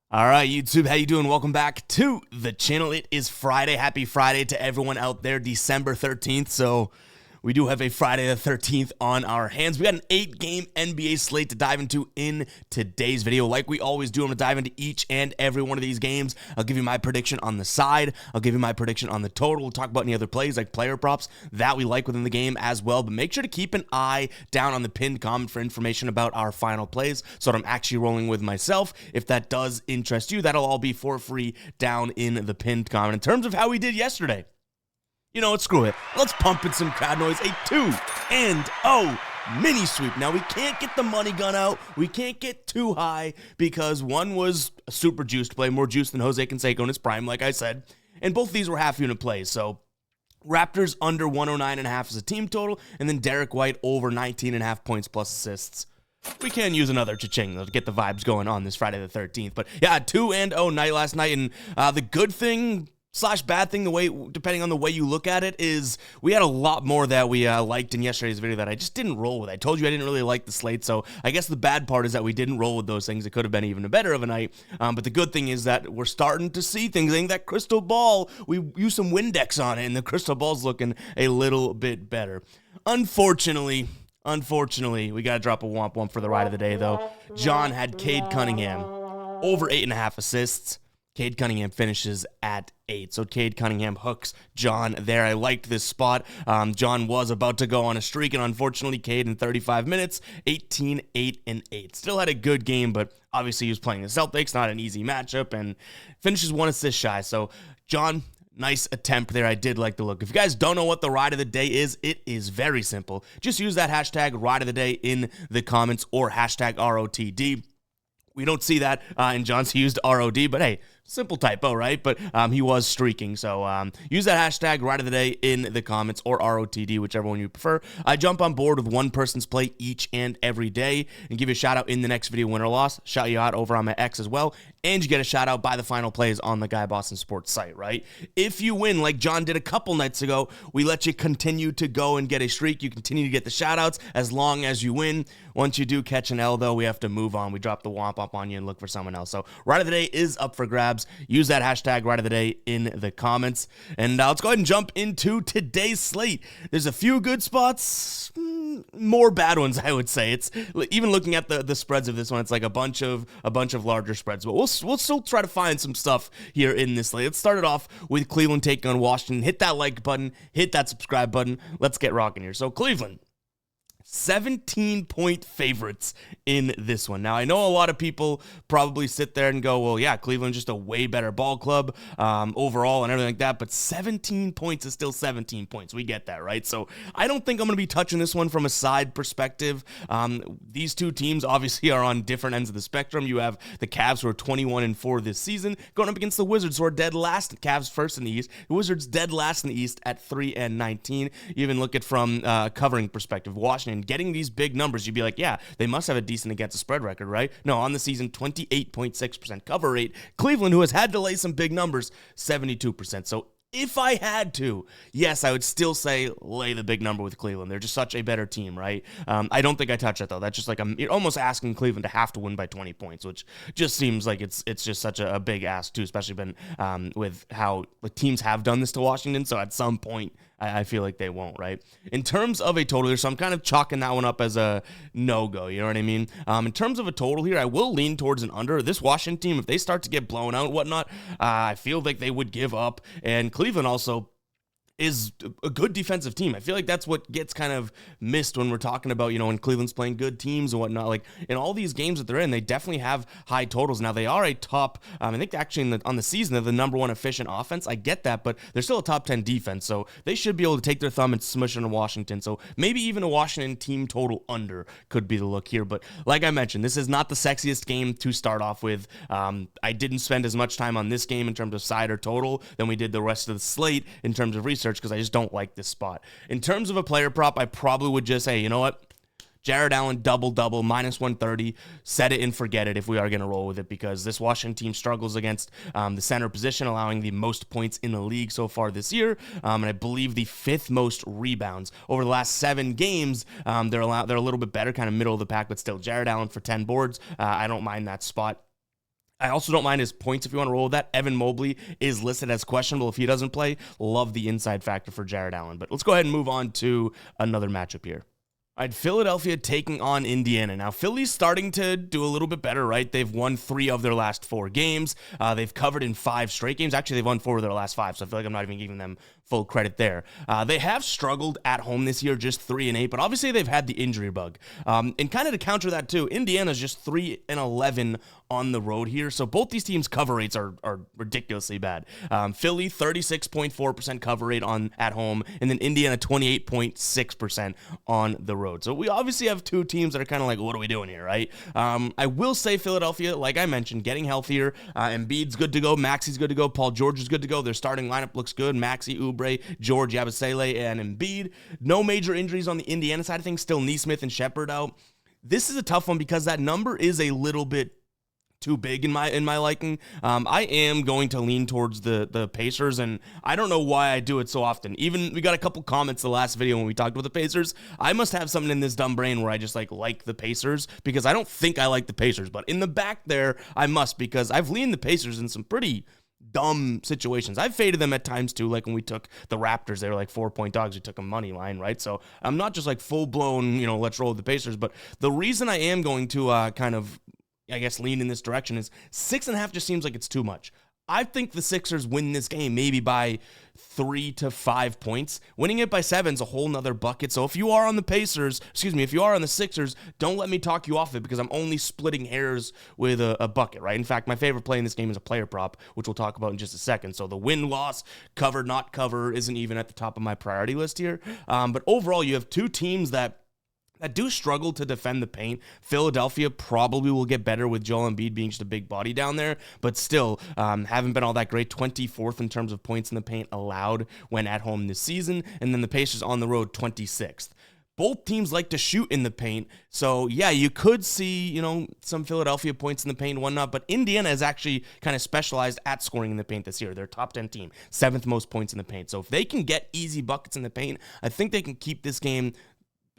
All right, YouTube, how you doing? Welcome back to the channel. It is Friday. Happy Friday to everyone out there, December 13th. So we do have a Friday the 13th on our hands. We got an 8-game NBA slate to dive into in today's video. Like we always do, I'm going to dive into each and every one of these games. I'll give you my prediction on the side. I'll give you my prediction on the total. We'll talk about any other plays like player props that we like within the game as well. But make sure to keep an eye down on the pinned comment for information about our final plays so that I'm actually rolling with myself. If that does interest you, that'll all be for free down in the pinned comment. In terms of how we did yesterday, you know what, screw it. Let's pump in some crowd noise. A 2-0 mini sweep. Now, we can't get the money gun out. We can't get too high because one was a super juiced play, more juice than Jose Canseco in his prime, like I said. And both of these were half-unit plays. So Raptors under 109.5 as a team total, and then Derek White over 19.5 points plus assists. We can use another cha-ching, though, to get the vibes going on this Friday the 13th. But yeah, 2-0 night last night. And the good thing / bad thing, depending on the way you look at it, is we had a lot more that we liked in yesterday's video that I just didn't roll with. I told you I didn't really like the slate, so I guess the bad part is that we didn't roll with those things. It could have been even better of a night, but the good thing is that we're starting to see things. I think that crystal ball, we use some Windex on it, and the crystal ball's looking a little bit better. Unfortunately, we got to drop a womp womp for the ride of the day, though. John had Cade Cunningham over 8.5 assists. Cade Cunningham finishes at 8. So Cade Cunningham hooks John there. I liked this spot. John was about to go on a streak, and unfortunately, Cade in 35 minutes, 18, 8, and 8. Still had a good game, but obviously he was playing the Celtics, not an easy matchup, and finishes 1 assist shy. So John, nice attempt there. I did like the look. If you guys don't know what the ride of the day is, it is very simple. Just use that hashtag ride of the day in the comments or hashtag ROTD. We don't see that in John's. He used ROD, but hey, simple typo, right? But he was streaking. So use that hashtag right of the day in the comments or ROTD, whichever one you prefer. I jump on board with one person's play each and every day and give you a shout out in the next video, win or loss. Shout you out over on my X as well. And you get a shout out by the final plays on the Guy Boston Sports site, right? If you win, like John did a couple nights ago, we let you continue to go and get a streak. You continue to get the shout outs as long as you win. Once you do catch an L, though, we have to move on. We drop the womp up on you and look for someone else. So right of the day is up for grabs. Use that hashtag right of the day in the comments. And let's go ahead and jump into today's slate. There's a few good spots, more bad ones, I would say. It's even looking at the spreads of this one, it's like a bunch of larger spreads. But we'll still try to find some stuff here in this slate. Let's start it off with Cleveland taking on Washington. Hit that like button, hit that subscribe button. Let's get rocking here. So Cleveland, 17-point favorites in this one. Now, I know a lot of people probably sit there and go, well, yeah, Cleveland's just a way better ball club overall and everything like that, but 17 points is still 17 points. We get that, right? So I don't think I'm going to be touching this one from a side perspective. These two teams obviously are on different ends of the spectrum. You have the Cavs, who are 21-4 this season, going up against the Wizards, who are dead last. Cavs first in the East. The Wizards dead last in the East at 3-19. You even look at from covering perspective. Washington getting these big numbers, you'd be like, yeah, they must have a decent against the spread record, right? No, on the season, 28.6% cover rate. Cleveland, who has had to lay some big numbers, 72%. So if I had to, yes, I would still say lay the big number with Cleveland. They're just such a better team, right? I don't think I touch it, though. That's just like you're almost asking Cleveland to have to win by 20 points, which just seems like it's just such a big ask, too, especially with how the teams have done this to Washington. So at some point, I feel like they won't, right? In terms of a total here, so I'm kind of chalking that one up as a no-go, you know what I mean? In terms of a total here, I will lean towards an under. This Washington team, if they start to get blown out and whatnot, I feel like they would give up. And Cleveland also is a good defensive team. I feel like that's what gets kind of missed when we're talking about, you know, when Cleveland's playing good teams and whatnot. Like in all these games that they're in, they definitely have high totals. Now they are a top, I think actually on the season they're the number one efficient offense. I get that, but they're still a top 10 defense. So they should be able to take their thumb and smush into Washington. So maybe even a Washington team total under could be the look here. But like I mentioned, this is not the sexiest game to start off with. I didn't spend as much time on this game in terms of side or total than we did the rest of the slate in terms of research, because I just don't like this spot. In terms of a player prop, I probably would just say, you know what? Jared Allen, double-double, minus 130. Set it and forget it if we are going to roll with it, because this Washington team struggles against the center position, allowing the most points in the league so far this year, and I believe the 5th most rebounds. Over the last 7 games, they're a little bit better, kind of middle of the pack, but still, Jared Allen for 10 boards. I don't mind that spot. I also don't mind his points if you want to roll with that. Evan Mobley is listed as questionable if he doesn't play. Love the inside factor for Jared Allen. But let's go ahead and move on to another matchup here. All right, Philadelphia taking on Indiana. Now, Philly's starting to do a little bit better, right? They've won 3 of their last 4 games. They've covered in 5 straight games. Actually, they've won 4 of their last 5, so I feel like I'm not even giving them full credit there. They have struggled at home this year, just 3-8, but obviously they've had the injury bug. And kind of to counter that too, Indiana's just 3-11 on the road here, so both these teams' cover rates are ridiculously bad. Philly, 36.4% cover rate at home, and then Indiana, 28.6% on the road. So we obviously have 2 teams that are kind of like, what are we doing here, right? I will say Philadelphia, like I mentioned, getting healthier. Embiid's good to go. Maxi's good to go. Paul George is good to go. Their starting lineup looks good. Maxi, Oubre, George, Yabusele, and Embiid. No major injuries on the Indiana side of things. Still Nesmith and Shepherd out. This is a tough one because that number is a little bit too big in my liking. I am going to lean towards the Pacers, and I don't know why I do it so often. Even we got a couple comments the last video when we talked about the Pacers. I must have something in this dumb brain where I just like the Pacers, because I don't think I like the Pacers, but in the back there I must, because I've leaned the Pacers in some pretty dumb situations. I've faded them at times too, like when we took the Raptors, they were like 4-point dogs, we took a money line, right? So I'm not just like full blown, let's roll with the Pacers, but the reason I am going to kind of, I guess, lean in this direction is 6.5 just seems like it's too much. I think the Sixers win this game maybe by 3 to 5 points. Winning it by 7 is a whole nother bucket. So if you are on the Sixers, don't let me talk you off it, because I'm only splitting hairs with a bucket, right? In fact, my favorite play in this game is a player prop, which we'll talk about in just a second. So the win-loss, cover, not cover, isn't even at the top of my priority list here. But overall, you have 2 teams that do struggle to defend the paint. Philadelphia probably will get better with Joel Embiid being just a big body down there, but still haven't been all that great. 24th in terms of points in the paint allowed when at home this season, and then the Pacers on the road, 26th. Both teams like to shoot in the paint, so yeah, you could see, some Philadelphia points in the paint and whatnot, but Indiana is actually kind of specialized at scoring in the paint this year. They're a top 10 team, 7th most points in the paint. So if they can get easy buckets in the paint, I think they can keep this game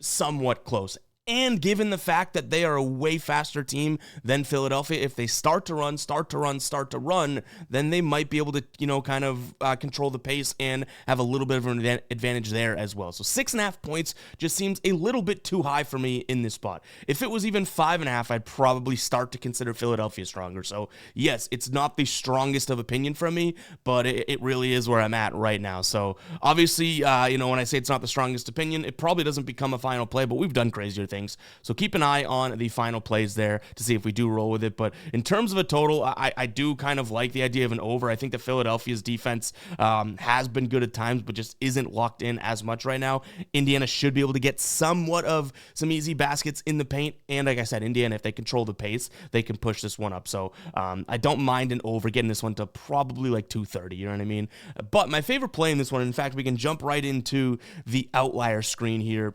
somewhat close. And given the fact that they are a way faster team than Philadelphia, if they start to run, then they might be able to, kind of control the pace and have a little bit of an advantage there as well. So 6.5 points just seems a little bit too high for me in this spot. If it was even 5.5, I'd probably start to consider Philadelphia stronger. So yes, it's not the strongest of opinion from me, but it really is where I'm at right now. So obviously, when I say it's not the strongest opinion, it probably doesn't become a final play, but we've done crazier things. So keep an eye on the final plays there to see if we do roll with it. But in terms of a total, I do kind of like the idea of an over. I think that Philadelphia's defense has been good at times, but just isn't locked in as much right now. Indiana should be able to get somewhat of some easy baskets in the paint. And like I said, Indiana, if they control the pace, they can push this one up. So I don't mind an over, getting this one to probably like 230, you know what I mean? But my favorite play in this one, in fact, we can jump right into the outlier screen here.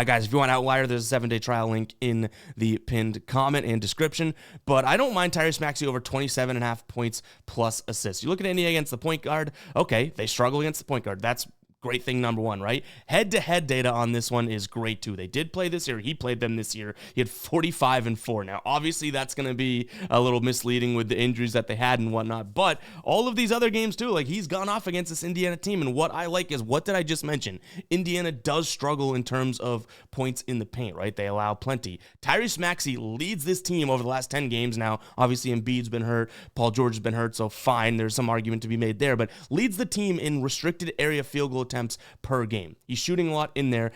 Guys, if you want Outlier, there's a 7-day trial link in the pinned comment and description. But I don't mind Tyrese Maxey over 27.5 points plus assists. You look at India against the point guard. Okay, they struggle against the point guard. That's great thing number one, right? Head-to-head data on this one is great too. They did play this year. He played them this year. He had 45-4. Now, obviously, that's going to be a little misleading with the injuries that they had and whatnot. But all of these other games too, like he's gone off against this Indiana team. And what I like is, what did I just mention? Indiana does struggle in terms of points in the paint, right? They allow plenty. Tyrese Maxey leads this team over the last 10 games. Now, obviously, Embiid's been hurt. Paul George has been hurt. So fine, there's some argument to be made there. But leads the team in restricted area field goal attempts per game. He's shooting a lot in there.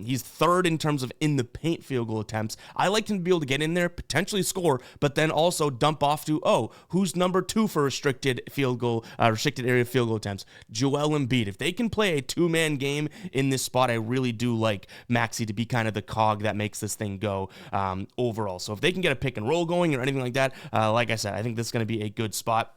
He's 3rd in terms of in the paint field goal attempts. I like him to be able to get in there, potentially score, but then also dump off to, who's number 2 for restricted area field goal attempts? Joel Embiid. If they can play a 2-man game in this spot, I really do like Maxey to be kind of the cog that makes this thing go overall. So if they can get a pick and roll going or anything like that, like I said, I think this is going to be a good spot.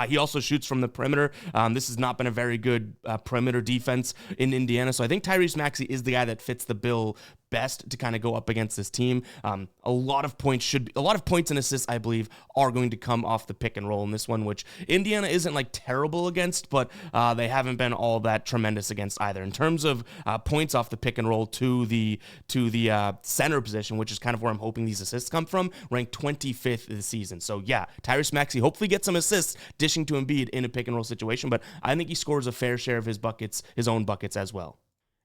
He also shoots from the perimeter. This has not been a very good perimeter defense in Indiana. So I think Tyrese Maxey is the guy that fits the bill best to kind of go up against this team. A lot of points and assists, I believe, are going to come off the pick and roll in this one, which Indiana isn't like terrible against, but they haven't been all that tremendous against either. In terms of points off the pick and roll to the center position, which is kind of where I'm hoping these assists come from, ranked 25th this season. So yeah, Tyrese Maxey hopefully gets some assists dishing to Embiid in a pick and roll situation, but I think he scores a fair share of his own buckets as well.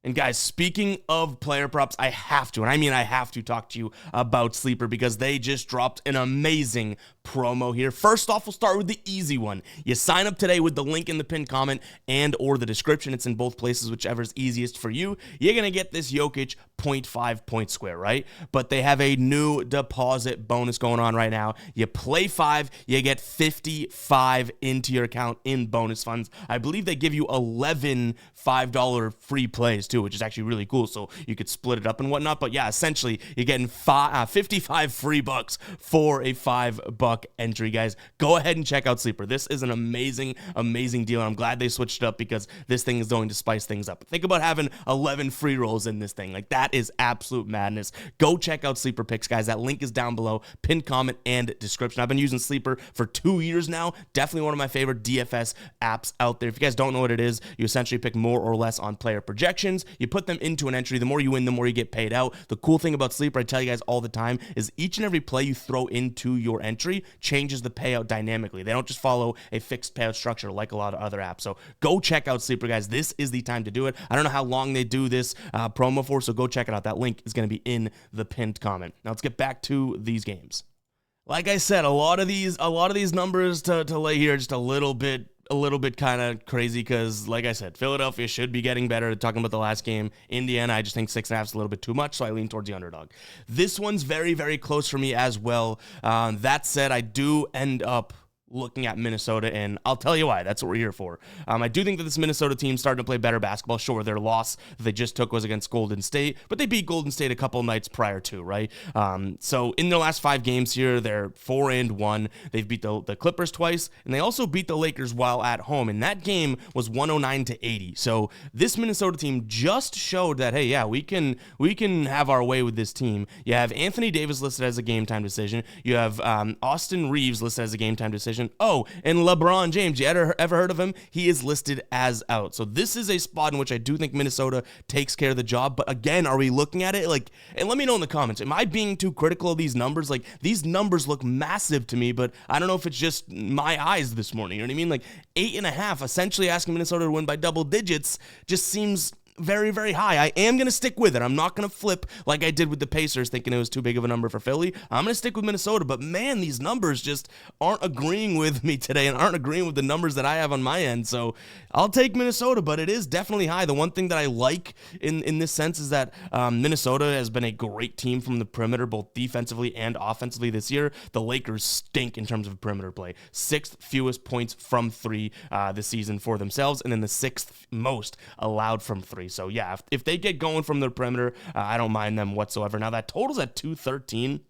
And guys, speaking of player props, I have to talk to you about Sleeper because they just dropped an amazing promo here. First off, we'll start with the easy one. You sign up today with the link in the pinned comment and or the description. It's in both places, whichever is easiest for you. You're going to get this Jokic 0.5 point square, right? But they have a new deposit bonus going on right now. You play 5, you get 55 into your account in bonus funds. I believe they give you 11 $5 free plays too, which is actually really cool. So you could split it up and whatnot. But yeah, essentially you're getting 55 free bucks for a $5 entry, guys. Go ahead and check out Sleeper. This is an amazing deal. I'm glad they switched it up because this thing is going to spice things up. Think about having 11 free rolls in this thing. Like, that is absolute madness. Go check out Sleeper Picks, guys. That link is down below, pinned comment and description. I've been using Sleeper for 2 years now. Definitely one of my favorite DFS apps out there. If you guys don't know what it is, you essentially pick more or less on player projections. You put them into an entry. The more you win, the more you get paid out. The cool thing about Sleeper, I tell you guys all the time, is each and every play you throw into your entry changes the payout dynamically. They don't just follow a fixed payout structure like a lot of other apps. So go check out Sleeper, guys. This is the time to do it. I don't know how long they do this promo for, so go check it out. That link is going to be in the pinned comment. Now let's get back to these games. Like I said, a lot of these numbers to lay here are just a little bit kind of crazy because, like I said, Philadelphia should be getting better. Talking about the last game, Indiana, I just think 6.5 is a little bit too much, so I lean towards the underdog. This one's very, very close for me as well. That said, I do end up looking at Minnesota, and I'll tell you why. That's what we're here for. I do think that this Minnesota team starting to play better basketball. Sure, their loss that they just took was against Golden State, but they beat Golden State a couple nights prior to, right? So in their last 5 games here, they're 4-1. They've beat the Clippers twice, and they also beat the Lakers while at home, and that game was 109-80. So this Minnesota team just showed that, hey, yeah, we can have our way with this team. You have Anthony Davis listed as a game time decision. You have Austin Reeves listed as a game time decision. Oh, and LeBron James, you ever heard of him? He is listed as out. So this is a spot in which I do think Minnesota takes care of the job. But again, are we looking at it like, and let me know in the comments, am I being too critical of these numbers? Like, these numbers look massive to me, but I don't know if it's just my eyes this morning. You know what I mean? Like 8.5, essentially asking Minnesota to win by double digits just seems very, very high. I am going to stick with it. I'm not going to flip like I did with the Pacers thinking it was too big of a number for Philly. I'm going to stick with Minnesota, but man, these numbers just aren't agreeing with me today and aren't agreeing with the numbers that I have on my end. So I'll take Minnesota, but it is definitely high. The one thing that I like in this sense is that Minnesota has been a great team from the perimeter, both defensively and offensively this year. The Lakers stink in terms of perimeter play. 6th fewest points from 3 this season for themselves, and then the 6th most allowed from 3. So yeah, if they get going from the perimeter, I don't mind them whatsoever. Now that total's at 213.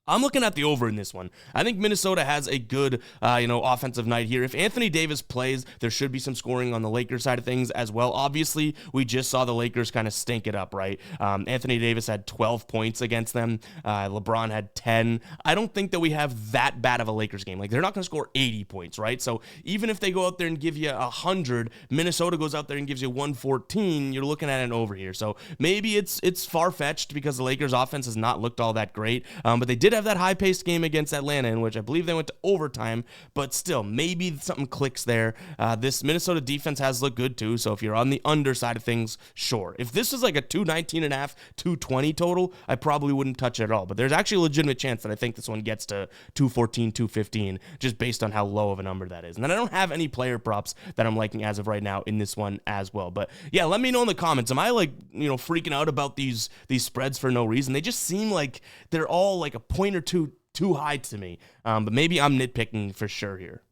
I'm looking at the over in this one. I think Minnesota has a good, offensive night here. If Anthony Davis plays, there should be some scoring on the Lakers side of things as well. Obviously, we just saw the Lakers kind of stink it up, right? Anthony Davis had 12 points against them. LeBron had 10. I don't think that we have that bad of a Lakers game. Like, they're not going to score 80 points, right? So even if they go out there and give you 100, Minnesota goes out there and gives you 114, you're looking at an over here. So maybe it's far-fetched because the Lakers offense has not looked all that great, but they did have that high-paced game against Atlanta in which I believe they went to overtime, but still, maybe something clicks there. This Minnesota defense has looked good too, so if you're on the under side of things, sure. If this was like a 219.5, 220 total, I probably wouldn't touch it at all, but there's actually a legitimate chance that I think this one gets to 214, 215, just based on how low of a number that is. And then I don't have any player props that I'm liking as of right now in this one as well, but yeah, let me know in the comments. Am I freaking out about these spreads for no reason? They just seem like they're all like a point or two too high to me, but maybe I'm nitpicking for sure here.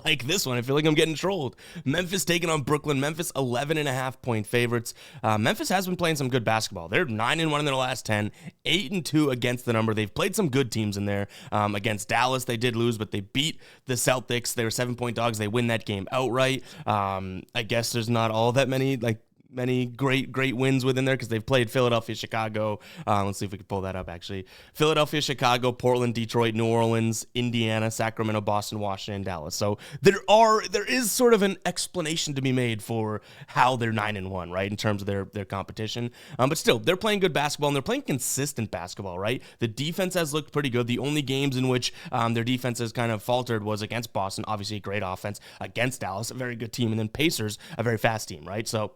Like this one, I feel like I'm getting trolled. Memphis taking on Brooklyn. Memphis 11.5 point favorites. Memphis has been playing some good basketball. They're 9-1 in their last 10, 8-2 against the number. They've played some good teams in there. Against Dallas, they did lose, but they beat the Celtics. They were 7-point dogs. They win that game outright. I guess there's not all that many many great wins within there because they've played Philadelphia, Chicago. Let's see if we can pull that up, actually. Philadelphia, Chicago, Portland, Detroit, New Orleans, Indiana, Sacramento, Boston, Washington, Dallas. So there is sort of an explanation to be made for how they're 9-1, right, in terms of their competition. But still, they're playing good basketball, and they're playing consistent basketball, right? The defense has looked pretty good. The only games in which their defense has kind of faltered was against Boston, obviously a great offense, against Dallas, a very good team, and then Pacers, a very fast team, right? So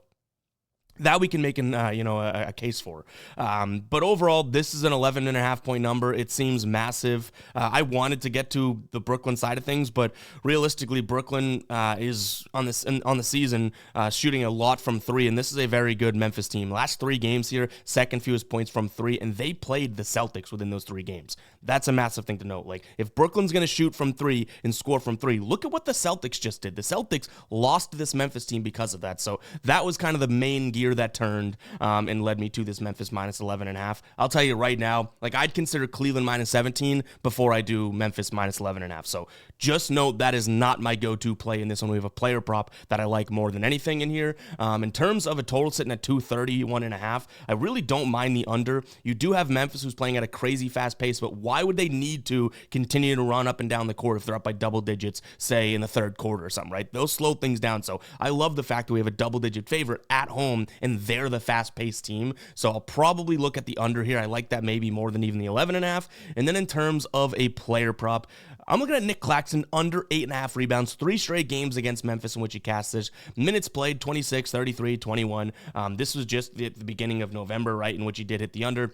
that we can make a case for. But overall, this is an 11.5 point number. It seems massive. I wanted to get to the Brooklyn side of things, but realistically, Brooklyn is on the season shooting a lot from three, and this is a very good Memphis team. Last 3 games here, second fewest points from three, and they played the Celtics within those 3 games. That's a massive thing to note. Like, if Brooklyn's going to shoot from three and score from three, look at what the Celtics just did. The Celtics lost to this Memphis team because of that. So that was kind of the main gear that turned and led me to this Memphis minus 11.5. I'll tell you right now, like, I'd consider Cleveland minus 17 before I do Memphis minus 11.5. So just note that is not my go-to play in this one. We have a player prop that I like more than anything in here. In terms of a total sitting at 231.5, I really don't mind the under. You do have Memphis, who's playing at a crazy fast pace, but why would they need to continue to run up and down the court if they're up by double digits, say in the third quarter or something, right? They'll slow things down. So I love the fact that we have a double-digit favorite at home, and they're the fast-paced team. So I'll probably look at the under here. I like that maybe more than even the 11.5. And then in terms of a player prop, I'm looking at Nick Claxton under 8.5 rebounds, 3 straight games against Memphis in which he cast this. Minutes played, 26, 33, 21. This was just at the beginning of November, right, in which he did hit the under.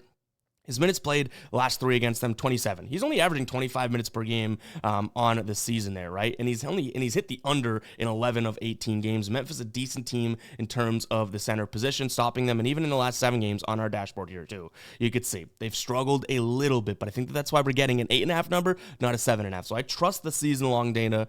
His minutes played last 3 against them, 27. He's only averaging 25 minutes per game on the season there, right? And he's hit the under in 11 of 18 games. Memphis is a decent team in terms of the center position, stopping them, and even in the last 7 games on our dashboard here too, you could see they've struggled a little bit, but I think that's why we're getting an 8.5 number, not a 7.5. So I trust the season-long data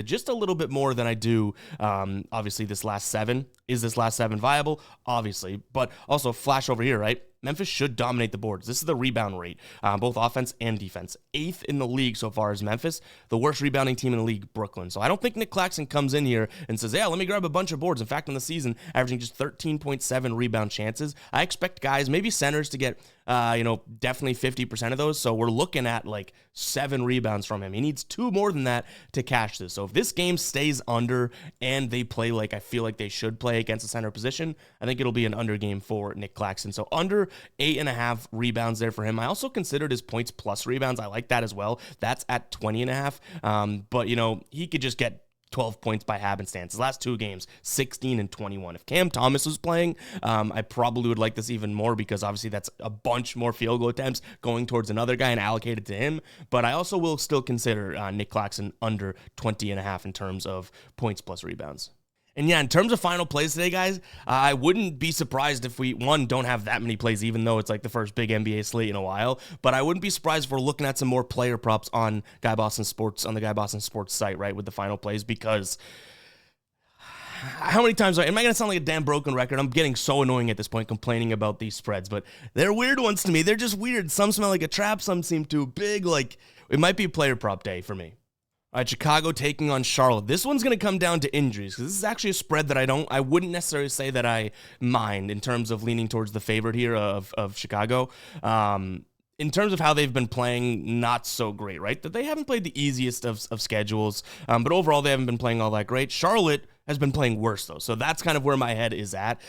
just a little bit more than I do. Obviously, this last 7. Is this last 7 viable? Obviously, but also flash over here, right? Memphis should dominate the boards. This is the rebound rate, both offense and defense. 8th in the league so far is Memphis. The worst rebounding team in the league, Brooklyn. So I don't think Nick Claxton comes in here and says, yeah, let me grab a bunch of boards. In fact, in the season, averaging just 13.7 rebound chances. I expect guys, maybe centers, to get definitely 50% of those. So we're looking at like 7 rebounds from him. He needs 2 more than that to cash this. So if this game stays under and they play like I feel like they should play against the center position, I think it'll be an under game for Nick Claxton. So under 8.5 rebounds there for him. I also considered his points plus rebounds. I like that as well. That's at 20.5. But he could just get 12 points by happenstance. His last 2 games, 16 and 21. If Cam Thomas was playing, I probably would like this even more because obviously that's a bunch more field goal attempts going towards another guy and allocated to him. But I also will still consider Nick Claxton under 20.5 in terms of points plus rebounds. And yeah, in terms of final plays today, guys, I wouldn't be surprised if we, don't have that many plays, even though it's like the first big NBA slate in a while. But I wouldn't be surprised if we're looking at some more player props on Guy Boston Sports, on the Guy Boston Sports site, right, with the final plays, because how many times am I going to sound like a damn broken record? I'm getting so annoying at this point complaining about these spreads, but they're weird ones to me. They're just weird. Some smell like a trap. Some seem too big. Like, it might be a player prop day for me. All right, Chicago taking on Charlotte. This one's going to come down to injuries because this is actually a spread that I wouldn't necessarily say that I mind in terms of leaning towards the favorite here of Chicago. In terms of how they've been playing, not so great, right? That they haven't played the easiest of schedules, but overall they haven't been playing all that great. Charlotte has been playing worse, though, so that's kind of where my head is at.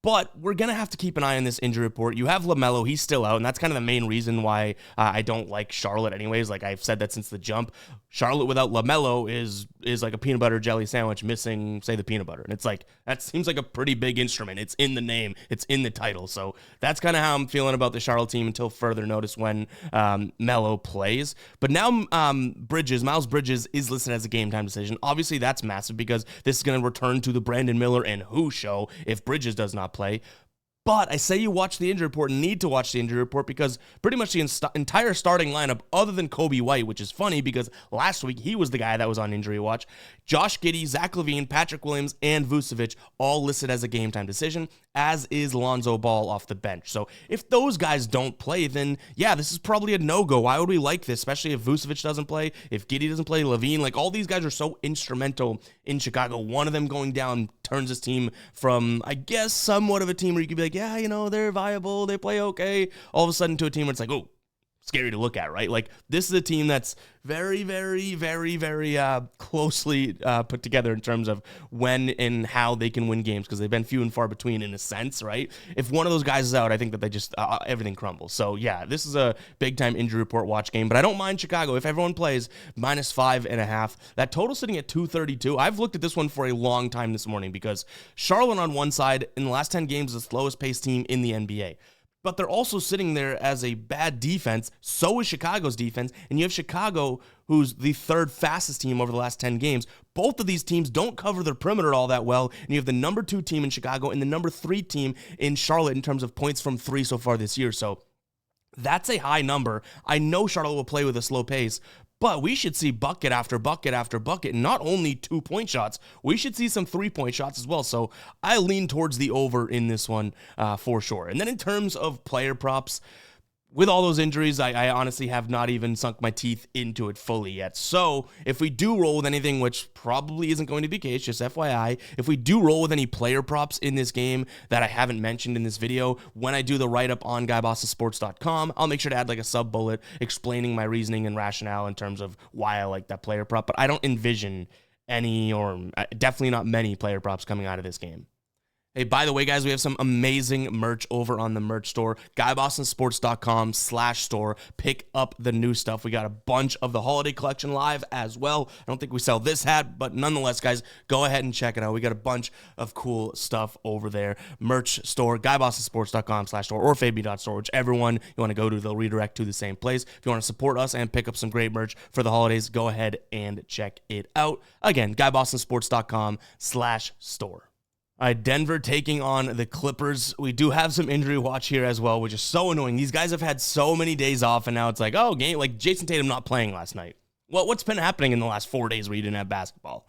But we're going to have to keep an eye on this injury report. You have LaMelo. He's still out, and that's kind of the main reason why I don't like Charlotte anyways. Like, I've said that since the jump. Charlotte without LaMelo is like a peanut butter jelly sandwich missing, say, the peanut butter. And it's like, that seems like a pretty big instrument. It's in the name. It's in the title. So that's kind of how I'm feeling about the Charlotte team until further notice when Melo plays. But now Miles Bridges is listed as a game time decision. Obviously, that's massive because this is going to return to the Brandon Miller and Who show if Bridges does not play. But I say you watch the injury report and need to watch the injury report because pretty much the entire starting lineup, other than Kobe White, which is funny because last week he was the guy that was on injury watch, Josh Giddey, Zach LaVine, Patrick Williams, and Vucevic all listed as a game time decision. as is Lonzo Ball off the bench. So if those guys don't play, then yeah, this is probably a no-go. Why would we like this, especially if Vucevic doesn't play, if Giddey doesn't play, Levine, like all these guys are so instrumental in Chicago. One of them going down turns this team from, I guess, somewhat of a team where you could be like, yeah, they're viable, they play okay, all of a sudden to a team where it's like, oh, scary to look at, right? Like, this is a team that's very, very, very, very closely put together in terms of when and how they can win games, because they've been few and far between in a sense, right? If one of those guys is out, I think that they just, everything crumbles. So, yeah, this is a big-time injury report watch game, but I don't mind Chicago. If everyone plays, -5.5. That total sitting at 232. I've looked at this one for a long time this morning because Charlotte on one side, in the last 10 games, is the slowest-paced team in the NBA. But they're also sitting there as a bad defense. So is Chicago's defense. And you have Chicago, who's the third fastest team over the last 10 games. Both of these teams don't cover their perimeter all that well. And you have the number 2 team in Chicago and the number 3 team in Charlotte in terms of points from 3 so far this year. So that's a high number. I know Charlotte will play with a slow pace, but we should see bucket after bucket after bucket, and not only 2-point shots. We should see some 3-point shots as well. So I lean towards the over in this one for sure. And then in terms of player props, with all those injuries, I honestly have not even sunk my teeth into it fully yet. So if we do roll with anything, which probably isn't going to be the case, just FYI, if we do roll with any player props in this game that I haven't mentioned in this video, when I do the write-up on GuyBossSports.com, I'll make sure to add like a sub-bullet explaining my reasoning and rationale in terms of why I like that player prop. But I don't envision any, or definitely not many, player props coming out of this game. Hey, by the way, guys, we have some amazing merch over on the merch store, GuyBossSports.com/store. Pick up the new stuff. We got a bunch of the holiday collection live as well. I don't think we sell this hat, but nonetheless, guys, go ahead and check it out. We got a bunch of cool stuff over there. Merch store, GuyBossSports.com/store or Fabi.store, whichever one you want to go to, they'll redirect to the same place. If you want to support us and pick up some great merch for the holidays, go ahead and check it out. Again, GuyBossSports.com/store. All right, Denver taking on the Clippers. We do have some injury watch here as well, which is so annoying. These guys have had so many days off, and now it's like, oh, game, like Jason Tatum not playing last night. Well, what's been happening in the last 4 days where you didn't have basketball?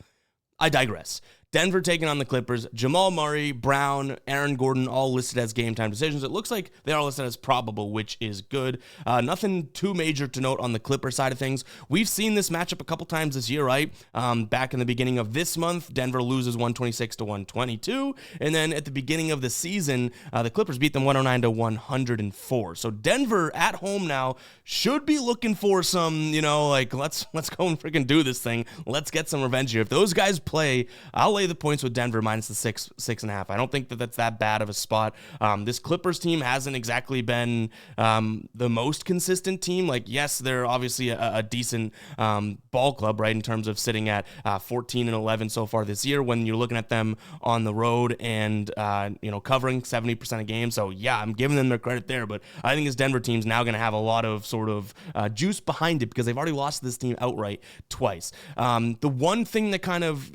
I digress. Denver taking on the Clippers. Jamal Murray, Brown, Aaron Gordon, all listed as game time decisions. It looks like they are listed as probable, which is good. Nothing too major to note on the Clipper side of things. We've seen this matchup a couple times this year, right? Back in the beginning of this month, Denver loses 126-122. And then at the beginning of the season, the Clippers beat them 109-104. So Denver at home now should be looking for some, like, let's go and freaking do this thing. Let's get some revenge here. If those guys play, I'll lay the points with Denver minus the 6.5. I don't think that that's that bad of a spot. This Clippers team hasn't exactly been the most consistent team. Like, yes, they're obviously a decent ball club, right, in terms of sitting at 14-11 so far this year when you're looking at them on the road and, covering 70% of games. So, yeah, I'm giving them their credit there, but I think this Denver team's now going to have a lot of sort of juice behind it because they've already lost this team outright twice. The one thing that kind of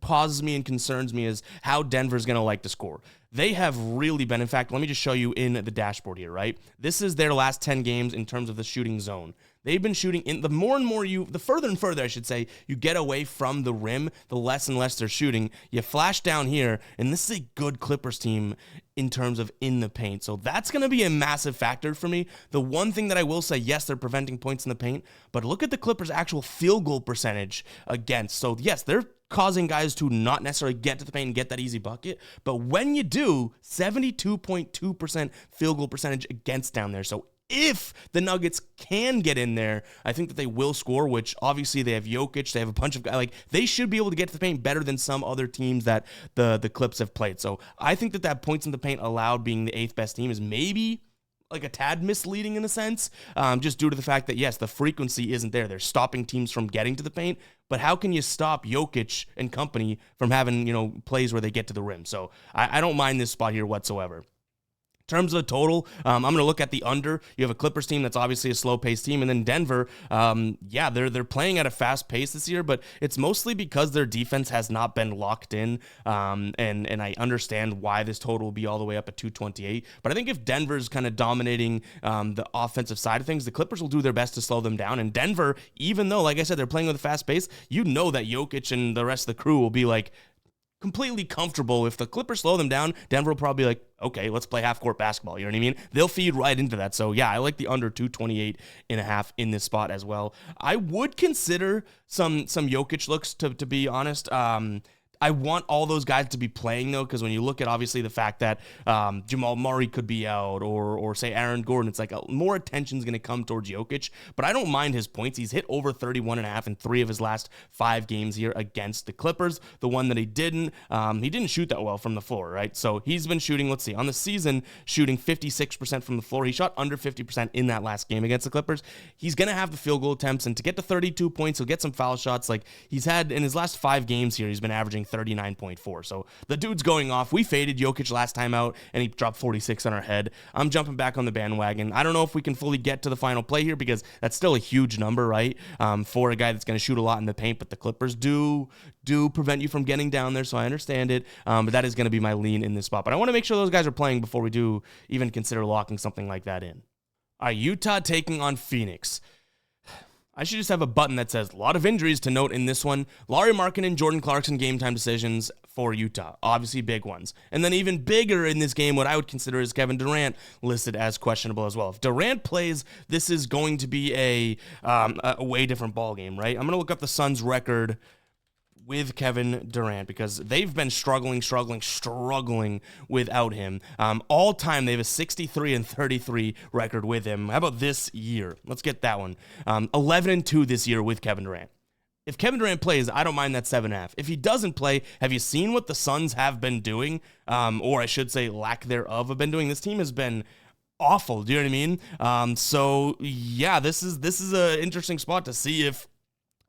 pauses me and concerns me is how Denver's going to like to score. They have really been, in fact, let me just show you in the dashboard here, right? This is their last 10 games in terms of the shooting zone. They've been shooting in the further and further, I should say, you get away from the rim, the less and less they're shooting. You flash down here, and this is a good Clippers team in terms of in the paint. So that's going to be a massive factor for me. The one thing that I will say, yes, they're preventing points in the paint, but look at the Clippers' actual field goal percentage against. So yes, they're causing guys to not necessarily get to the paint and get that easy bucket. But when you do, 72.2% field goal percentage against down there. So if the Nuggets can get in there, I think that they will score, which obviously they have Jokic. They have a bunch of guys. Like, they should be able to get to the paint better than some other teams that the Clips have played. So I think that points in the paint allowed being the 8th best team is maybe like a tad misleading in a sense, just due to the fact that, yes, the frequency isn't there. They're stopping teams from getting to the paint, but how can you stop Jokic and company from having, plays where they get to the rim? So I don't mind this spot here whatsoever. In terms of the total, I'm going to look at the under. You have a Clippers team that's obviously a slow-paced team, and then Denver, they're playing at a fast pace this year, but it's mostly because their defense has not been locked in, and I understand why this total will be all the way up at 228. But I think if Denver's kind of dominating the offensive side of things, the Clippers will do their best to slow them down. And Denver, even though, like I said, they're playing with a fast pace, that Jokic and the rest of the crew will be like completely comfortable. If the Clippers slow them down, Denver will probably be like, okay, let's play half-court basketball. You know what I mean? They'll feed right into that. So, yeah, I like the under 228.5 in this spot as well. I would consider some Jokic looks, to be honest. I want all those guys to be playing, though, because when you look at, obviously, the fact that Jamal Murray could be out or say, Aaron Gordon, it's like more attention's going to come towards Jokic. But I don't mind his points. He's hit over 31.5 in 3 of his last 5 games here against the Clippers. The one that he didn't shoot that well from the floor, right? So he's been shooting, let's see, on the season, shooting 56% from the floor. He shot under 50% in that last game against the Clippers. He's going to have the field goal attempts, and to get to 32 points, he'll get some foul shots. Like, he's had, in his last 5 games here, he's been averaging 39.4. So the dude's going off. We faded Jokic last time out, and he dropped 46 on our head. I'm jumping back on the bandwagon. I don't know if we can fully get to the final play here, because that's still a huge number, right? For a guy that's going to shoot a lot in the paint, but the Clippers do prevent you from getting down there, so I understand it. But that is going to be my lean in this spot. But I want to make sure those guys are playing before we do even consider locking something like that in. All right, Utah taking on Phoenix. I should just have a button that says a lot of injuries to note in this one. Lauri Markkanen and Jordan Clarkson game time decisions for Utah. Obviously big ones. And then even bigger in this game, what I would consider is Kevin Durant listed as questionable as well. If Durant plays, this is going to be a way different ball game, right? I'm going to look up the Suns record with Kevin Durant, because they've been struggling without him. All time, they have a 63-33 record with him. How about this year? Let's get that one. 11-2 this year with Kevin Durant. If Kevin Durant plays, I don't mind that 7.5. If he doesn't play, have you seen what the Suns have been doing? Or I should say lack thereof have been doing? This team has been awful. Do you know what I mean? So yeah, this is an interesting spot to see if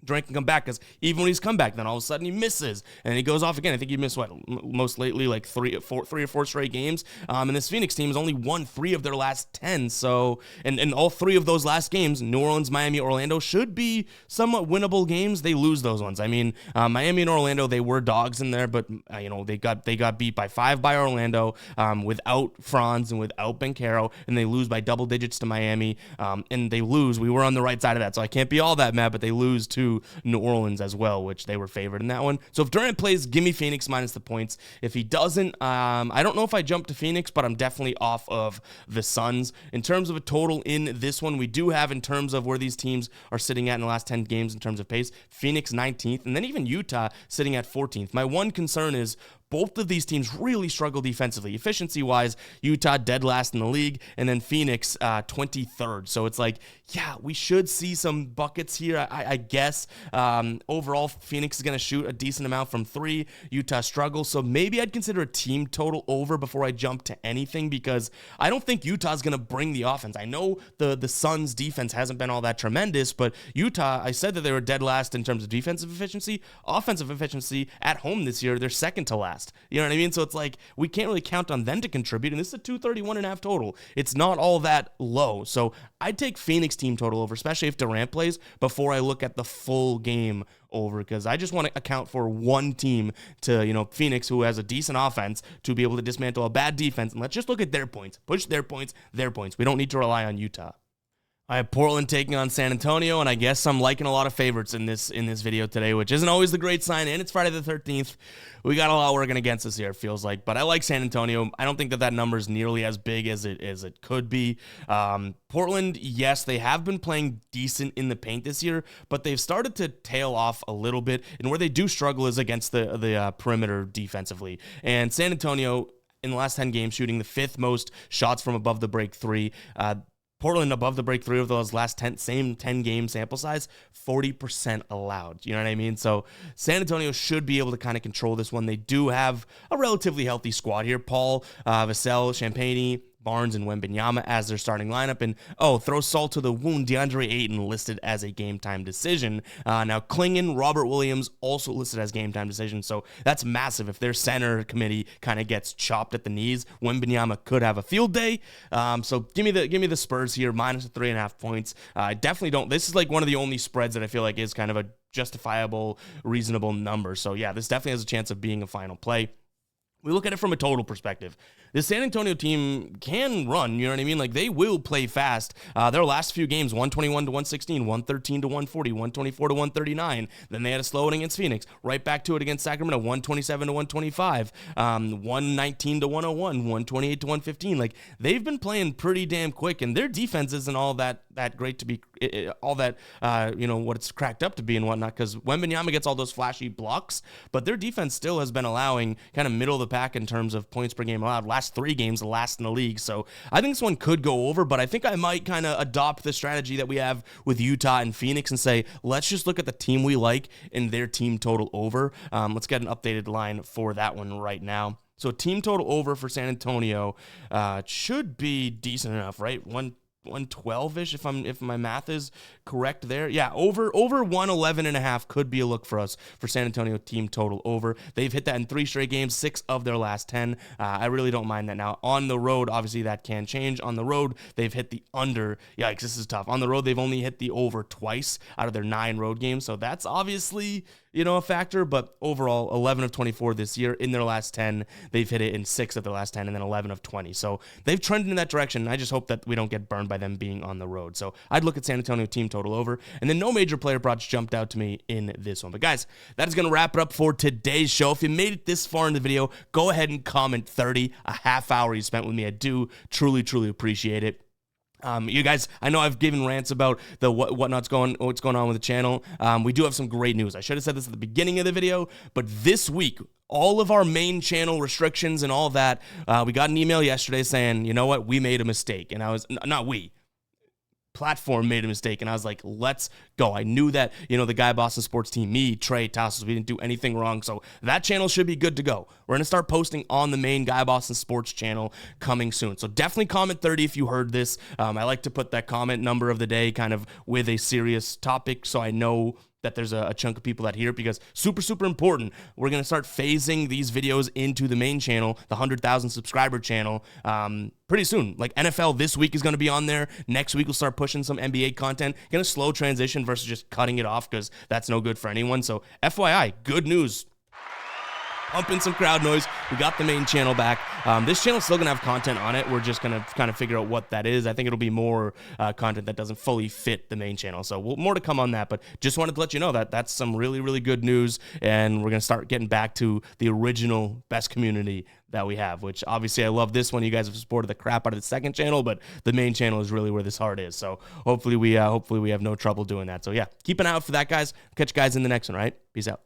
Durant can come back, because even when he's come back, then all of a sudden he misses and he goes off again. I think he missed most lately, like three or four straight games. And this Phoenix team has only won 3 of their last 10. So, and all 3 of those last games, New Orleans, Miami, Orlando, should be somewhat winnable games. They lose those ones. I mean, Miami and Orlando, they were dogs in there, but they got beat by 5 by Orlando without Franz and without Banchero, and they lose by double digits to Miami. And they lose. We were on the right side of that, so I can't be all that mad. But they lose to New Orleans as well, which they were favored in that one. So if Durant plays, give me Phoenix minus the points. If he doesn't, I don't know if I jump to Phoenix, but I'm definitely off of the Suns. In terms of a total in this one, we do have, in terms of where these teams are sitting at in the last 10 games in terms of pace, Phoenix 19th, and then even Utah sitting at 14th. My one concern is both of these teams really struggle defensively. Efficiency-wise, Utah dead last in the league, and then Phoenix 23rd. So it's like, yeah, we should see some buckets here, I guess. Overall, Phoenix is going to shoot a decent amount from 3. Utah struggles, so maybe I'd consider a team total over before I jump to anything, because I don't think Utah's going to bring the offense. I know the Suns' defense hasn't been all that tremendous, but Utah, I said that they were dead last in terms of defensive efficiency. Offensive efficiency at home this year, they're second to last. You know what I mean? So it's like, we can't really count on them to contribute, and this is a 231.5 total. It's not all that low. So I'd take Phoenix team total over, especially if Durant plays, before I look at the full game over, because I just want to account for one team to, Phoenix, who has a decent offense, to be able to dismantle a bad defense. And let's just look at their points. Push their points. We don't need to rely on Utah. I have Portland taking on San Antonio, and I guess I'm liking a lot of favorites in this video today, which isn't always the great sign, and it's Friday the 13th. We got a lot working against us here, it feels like, but I like San Antonio. I don't think that number is nearly as big as it could be. Portland, yes, they have been playing decent in the paint this year, but they've started to tail off a little bit, and where they do struggle is against the perimeter defensively. And San Antonio, in the last 10 games, shooting the 5th most shots from above the break 3. Portland above the break 3 of those last 10 game sample size, 40% allowed. You know what I mean? So San Antonio should be able to kind of control this one. They do have a relatively healthy squad here. Paul, Vassell, Champagny, Barnes, and Wembanyama as their starting lineup. And, throw salt to the wound, DeAndre Ayton listed as a game-time decision. Now, Klingon, Robert Williams also listed as game-time decision. So that's massive. If their center committee kind of gets chopped at the knees, Wembanyama could have a field day. So give me the Spurs here, minus 3.5 points. I definitely don't. This is like one of the only spreads that I feel like is kind of a justifiable, reasonable number. So yeah, this definitely has a chance of being a final play. we look at it from a total perspective. The San Antonio team can run, you know what I mean? Like, they will play fast. Their last few games, 121 to 116, 113 to 140, 124 to 139. Then they had a slow one against Phoenix. Right back to it against Sacramento, 127 to 125, 119 to 101, 128 to 115. Like, they've been playing pretty damn quick, and their defense isn't all that great to be all that, what it's cracked up to be and whatnot, because Wembanyama gets all those flashy blocks, but their defense still has been allowing kind of middle of the pack in terms of points per game allowed. Last 3 games, the last in the league. So I think this one could go over, but I think I might kind of adopt the strategy that we have with Utah and Phoenix and say, let's just look at the team we like and their team total over. Let's get an updated line for that one right now. So team total over for San Antonio should be decent enough, right? 112-ish if my math is correct there. Yeah, over 111.5 could be a look for us for San Antonio team total over. They've hit that in 3 straight games, 6 of their last 10. I really don't mind that. Now, on the road, obviously that can change. On the road, they've hit the under. Yikes, this is tough. On the road, they've only hit the over twice out of their 9 road games, so that's obviously a factor, but overall, 11 of 24 this year. In their last 10, they've hit it in 6 of their last 10, and then 11 of 20. So they've trended in that direction. I just hope that we don't get burned by them being on the road. So I'd look at San Antonio team total over, and then no major player props jumped out to me in this one. But guys, that is going to wrap it up for today's show. If you made it this far in the video, go ahead and comment 30, a half hour you spent with me. I do truly, truly appreciate it. You guys, I know I've given rants about the what's going on with the channel. We do have some great news. I should have said this at the beginning of the video, but this week, all of our main channel restrictions and all that, we got an email yesterday saying, you know what, we made a mistake. And I was, not we, platform made a mistake, and I was like, let's go. I knew that, the Guy Boston Sports team, me, Trey, Tassos, we didn't do anything wrong, so that channel should be good to go. We're going to start posting on the main Guy Boston Sports channel coming soon, so definitely comment 30 if you heard this. I like to put that comment number of the day kind of with a serious topic, so I know that there's a chunk of people that hear it, because super, super important. We're going to start phasing these videos into the main channel, the 100,000 subscriber channel, pretty soon. Like, NFL this week is going to be on there. Next week, we'll start pushing some NBA content. Going to slow transition versus just cutting it off, because that's no good for anyone. So FYI, good news. Pump in some crowd noise. We got the main channel back. This channel's still going to have content on it. We're just going to kind of figure out what that is. I think it'll be more content that doesn't fully fit the main channel. So more to come on that, but just wanted to let you know that that's some really, really good news, and we're going to start getting back to the original best community that we have, which obviously I love this one. You guys have supported the crap out of the second channel, but the main channel is really where this heart is. So hopefully we have no trouble doing that. So yeah, keep an eye out for that, guys. Catch you guys in the next one, right? Peace out.